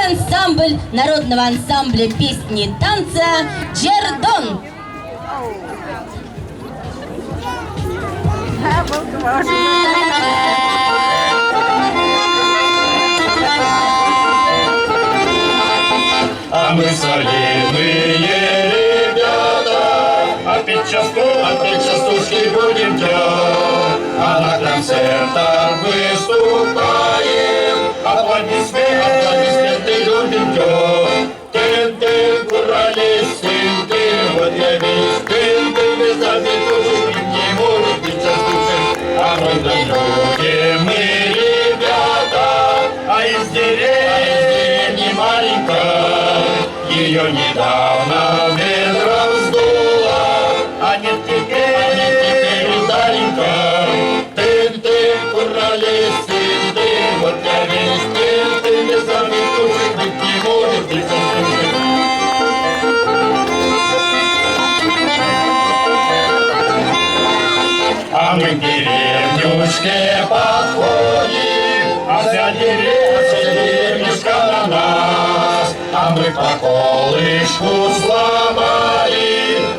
ансамбль народного ансамбля песни и танца «Джердон». А мы солидные ребята, опять частушки будем делать, а на концертах выступаем, аплодисменты любим делать. Ты, курались, ты, вот я весь, ты, без забитушек, не может быть частушек, а мы даем мы ребята, а из деревни маленькой, ее недавно ветром сдуло, а нет теперь удаленькой. Ты, курались, ты, вот я весь, ты, без забитушек, быть не может быть частушек. А мы к деревнюшке подходим, а вся деревнюшка на нас, а мы по колышку сломали,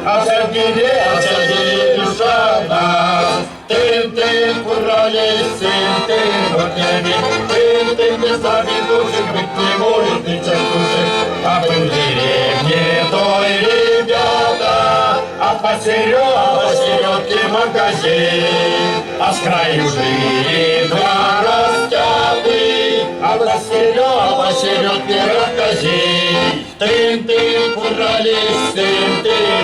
а вся деревнюшка нас. Ты, курались, ты, вот я ведь, ты, без забитушек, быть не может быть частушек. А мы в деревне той ребята, а посередке магазин, а с краю жили два растяты, а посередке магазин. Ты, курались, ты,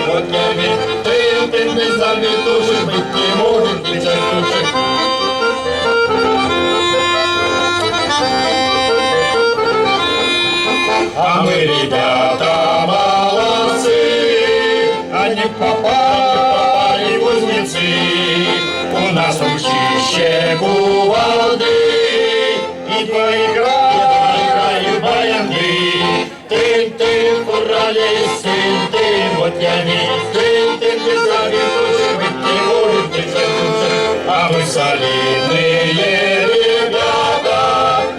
вот я ведь, ты, без забитушек, быть не может быть частушек. А мы, ребята, молодцы, а не попали кузнецы. У нас ручище кувалды, и поиграют баяны. Ты, курались, ты, вот я ведь, ты, без забитушек, быть не может быть частушек. А мы солидные ребята,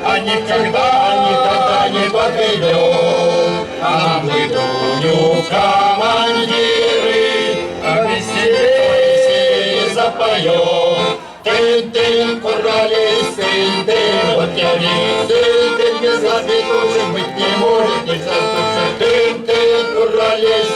а никогда не подведем, а мы Дуню в командиры, а веселее запоем. Ты, курались, ты, вот я ведь, ты, без забитушек, быть не может быть частушек. Ты, курались,